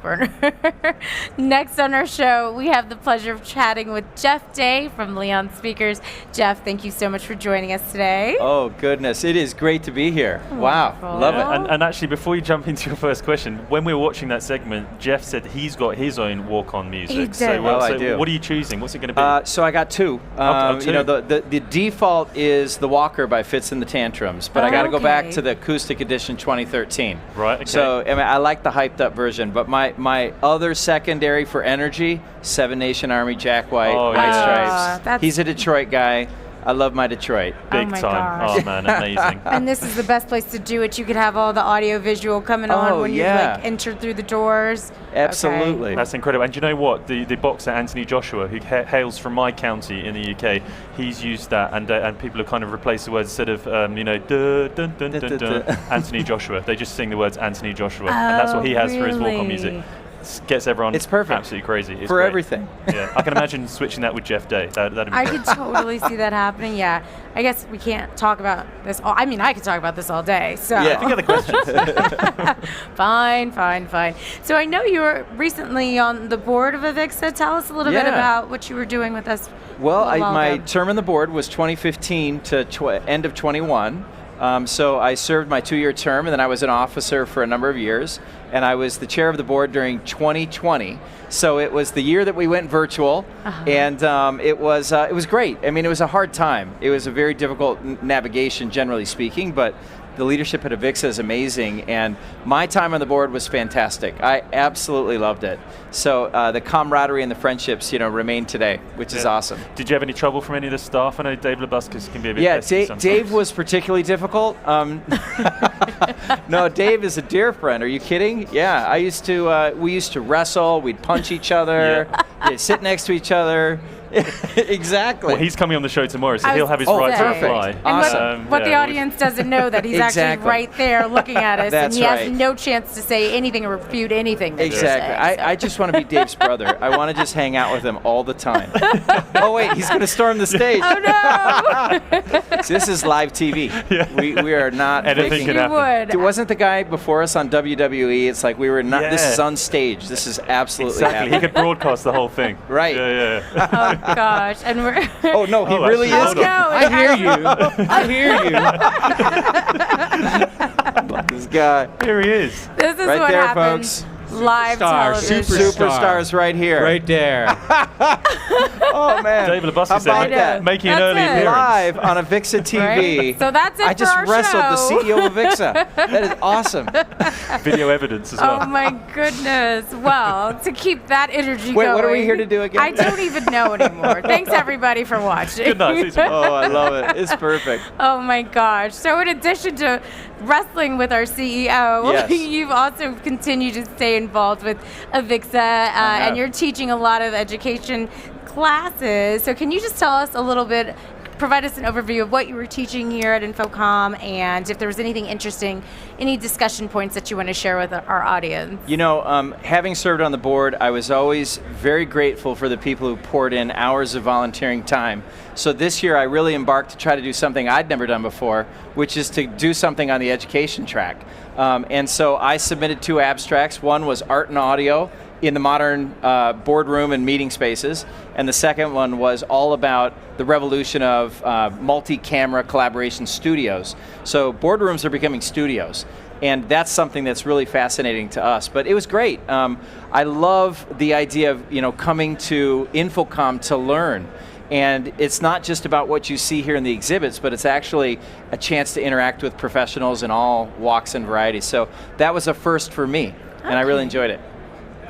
burner. Next on our show, we have the pleasure of chatting with Jeff Day from Leon Speakers. Jeff, thank you so much for joining us today. Oh, goodness. It is great to be here. Wow. Love it. And actually, before you jump into your first question, when we were watching that segment, Jeff said he's got his own walk-on music. He did. So, I do. What are you choosing? What's it going to be? So I got two. Two. You know, the default is The Walker by Fitz and the Tantrums, but I got to go back to the acoustic edition 2013. Right, okay. So I mean, I like the hyped up version, but my other secondary for energy, Seven Nation Army, Jack White, White Stripes. He's a Detroit guy. I love my Detroit. Big time. Gosh. Oh, man, amazing. And this is the best place to do it. You could have all the audio visual coming on when you enter through the doors. Absolutely. Okay. That's incredible. And do you know what? The boxer Anthony Joshua, who hails from my county in the UK, he's used that, and people have kind of replaced the words instead of, duh, dun, dun, dun, dun, Anthony Joshua. They just sing the words Anthony Joshua. And that's what he has for his walk-on music. Gets everyone absolutely crazy. It's for great. Everything. Yeah, I can imagine switching that with Jeff Day. That'd be I could totally see that happening. Yeah, I guess we can't talk about this. I mean, I could talk about this all day. So yeah. I think other questions. Fine. So I know you were recently on the board of AVIXA. Tell us a little bit about what you were doing with us. Well, my term on the board was 2015 to end of 21. So I served my 2-year term, and then I was an officer for a number of years, and I was the chair of the board during 2020. So it was the year that we went virtual, and it was great. I mean, it was a hard time. It was a very difficult navigation, generally speaking, but the leadership at AVIXA is amazing, and my time on the board was fantastic. I absolutely loved it. So the camaraderie and the friendships, remain today, which is awesome. Did you have any trouble from any of the staff? I know Dave Labuskes can be a bit pesky sometimes. Dave was particularly difficult. No, Dave is a dear friend. Are you kidding? Yeah, we used to wrestle. We'd punch each other. We'd sit next to each other. Exactly. Well, he's coming on the show tomorrow, so he'll have his right to reply. And awesome. What the audience doesn't know, that he's actually right there looking at us, and he has no chance to say anything or refute anything that exactly. you say. I just want to be Dave's brother. I want to just hang out with him all the time. Oh, wait, he's going to storm the stage. Oh, no. So this is live TV. Yeah. We are not anything can happen. It wasn't the guy before us on WWE. It's like we were not. This is on stage. This is absolutely happening. He could broadcast the whole thing. Right. Yeah. Oh gosh, and we're. Oh no, he really is. No, I hear you. This guy. Here he is. This is right what there, happens. Folks. Live television. Superstars right here. Right there. Oh, man. David Labuskes there making an early appearance. Live on AVIXA TV. Right? So that's it I just for our wrestled show. the CEO of AVIXA. That is awesome. Video evidence as well. Oh, my goodness. Well, to keep that energy going. Wait, what are we here to do again? I don't even know anymore. Thanks, everybody, for watching. Good night. Oh, I love it. It's perfect. Oh, my gosh. So in addition to wrestling with our CEO, you've also continued to stay involved with AVIXA, and you're teaching a lot of education classes. So can you just tell us a little bit, provide us an overview of what you were teaching here at Infocom, and if there was anything interesting, any discussion points that you want to share with our audience? Having served on the board, I was always very grateful for the people who poured in hours of volunteering time. So this year I really embarked to try to do something I'd never done before, which is to do something on the education track. And so I submitted 2 abstracts. One was art and audio in the modern boardroom and meeting spaces, and the second one was all about the revolution of multi-camera collaboration studios. So boardrooms are becoming studios, and that's something that's really fascinating to us. But it was great. I love the idea of coming to Infocom to learn. And it's not just about what you see here in the exhibits, but it's actually a chance to interact with professionals in all walks and varieties. So that was a first for me, and I really enjoyed it.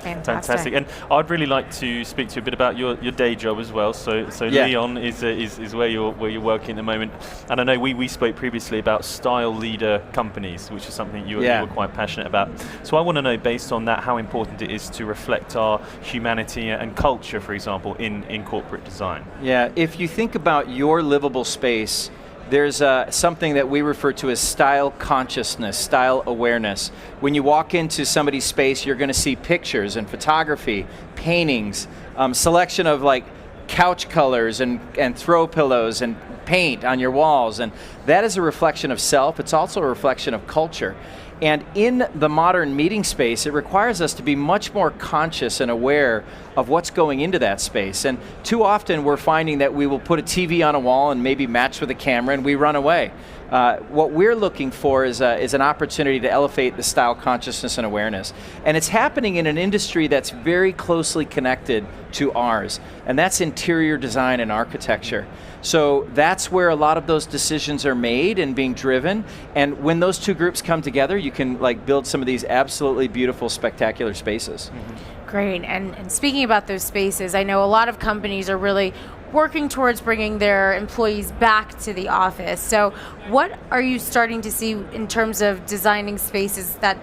Fantastic. And I'd really like to speak to you a bit about your day job as well. So Leon is where you're working at the moment, and I know we spoke previously about style leader companies, which is something you were quite passionate about. So I want to know, based on that, how important it is to reflect our humanity and culture, for example, in corporate design. Yeah, if you think about your livable space, there's something that we refer to as style consciousness, style awareness. When you walk into somebody's space, you're going to see pictures and photography, paintings, selection of like couch colors and throw pillows and paint on your walls, and that is a reflection of self. It's also a reflection of culture. And in the modern meeting space, it requires us to be much more conscious and aware of what's going into that space. And too often we're finding that we will put a TV on a wall and maybe match with a camera and we run away. What we're looking for is an opportunity to elevate the style consciousness and awareness. And it's happening in an industry that's very closely connected to ours, and that's interior design and architecture. So that's where a lot of those decisions are made and being driven. And when those two groups come together, you can build some of these absolutely beautiful, spectacular spaces. Mm-hmm. Great, and speaking about those spaces, I know a lot of companies are really working towards bringing their employees back to the office. So what are you starting to see in terms of designing spaces that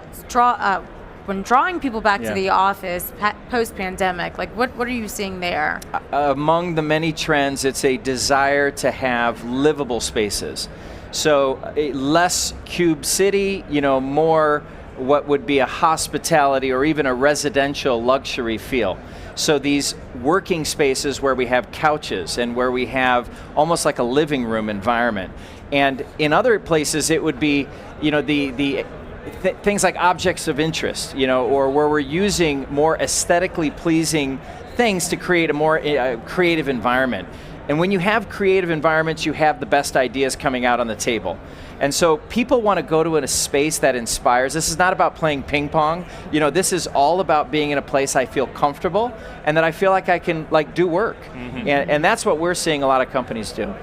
when drawing people back to the office post-pandemic? What are you seeing there? Among the many trends, it's a desire to have livable spaces. So less cube city, more what would be a hospitality or even a residential luxury feel. So these working spaces where we have couches and where we have almost like a living room environment. And in other places it would be, things like objects of interest, or where we're using more aesthetically pleasing things to create a more creative environment. And when you have creative environments, you have the best ideas coming out on the table. And so people want to go to a space that inspires. This is not about playing ping pong. This is all about being in a place I feel comfortable and that I feel like I can do work. Mm-hmm. And that's what we're seeing a lot of companies do.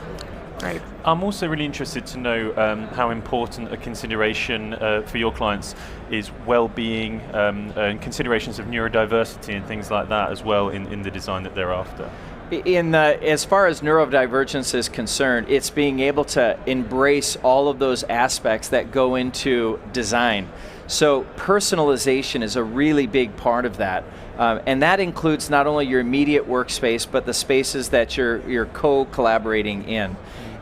Right. I'm also really interested to know how important a consideration for your clients is well-being and considerations of neurodiversity and things like that as well in the design that they're after. As far as neurodivergence is concerned, it's being able to embrace all of those aspects that go into design. So personalization is a really big part of that. And that includes not only your immediate workspace, but the spaces that you're co-collaborating in.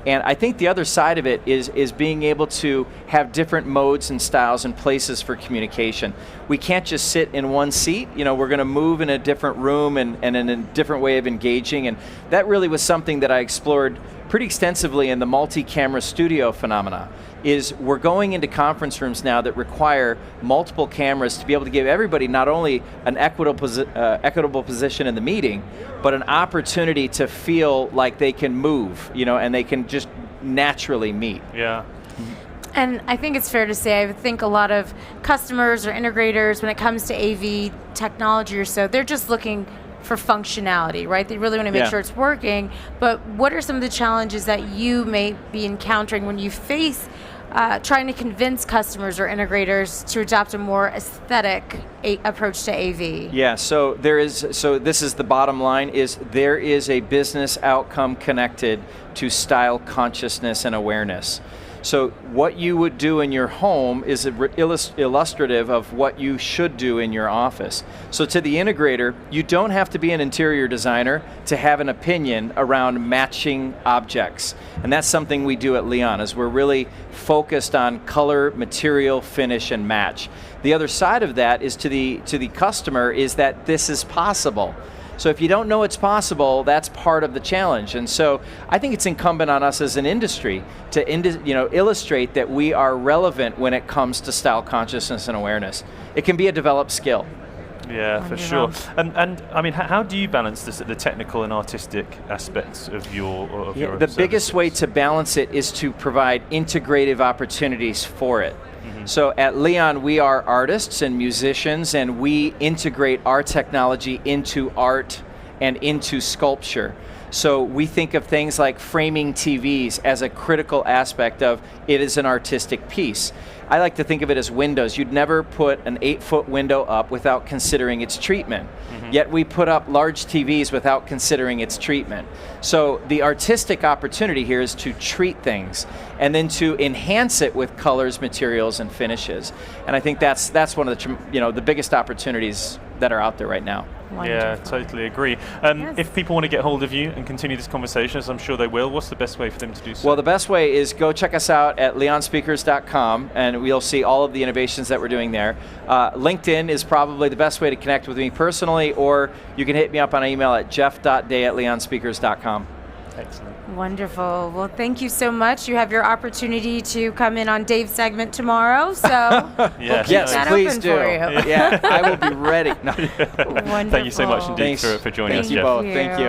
And I think the other side of it is being able to have different modes and styles and places for communication. We can't just sit in one seat. We're going to move in a different room and in a different way of engaging. And that really was something that I explored pretty extensively in the multi-camera studio phenomena. Is we're going into conference rooms now that require multiple cameras to be able to give everybody not only an equitable position in the meeting, but an opportunity to feel like they can move, and they can just naturally meet. Yeah. And I think it's fair to say, I think a lot of customers or integrators, when it comes to AV technology or so, they're just looking for functionality, right? They really want to make sure it's working. But what are some of the challenges that you may be encountering when you face trying to convince customers or integrators to adopt a more aesthetic approach to AV? Yeah, so this is the bottom line, is there is a business outcome connected to style consciousness and awareness. So what you would do in your home is illustrative of what you should do in your office. So to the integrator, you don't have to be an interior designer to have an opinion around matching objects. And that's something we do at Leon, is we're really focused on color, material, finish, and match. The other side of that is to the customer is that this is possible. So if you don't know it's possible, that's part of the challenge. And so I think it's incumbent on us as an industry to illustrate that we are relevant when it comes to style consciousness and awareness. It can be a developed skill. Yeah, for sure. And I mean, how do you balance this, the technical and artistic aspects of your The biggest way to balance it is to provide integrative opportunities for it. So at Leon, we are artists and musicians, and we integrate our technology into art and into sculpture. So we think of things like framing TVs as a critical aspect of it is an artistic piece. I like to think of it as windows. You'd never put an 8-foot window up without considering its treatment. Mm-hmm. Yet we put up large TVs without considering its treatment. So the artistic opportunity here is to treat things and then to enhance it with colors, materials, and finishes. And I think that's one of the biggest opportunities that are out there right now. Wonderful. Yeah, totally agree. If people want to get hold of you and continue this conversation, as I'm sure they will, what's the best way for them to do so? Well, the best way is go check us out at leonspeakers.com, and we'll see all of the innovations that we're doing there. LinkedIn is probably the best way to connect with me personally, or you can hit me up on email at jeff.day@leonspeakers.com. Excellent. Wonderful. Well, thank you so much. You have your opportunity to come in on Dave's segment tomorrow, so we'll keep that please open do. for you. Yeah, I will be ready. No. Wonderful. Thank you so much indeed for joining us, Thank you Jeff. both. Thank you.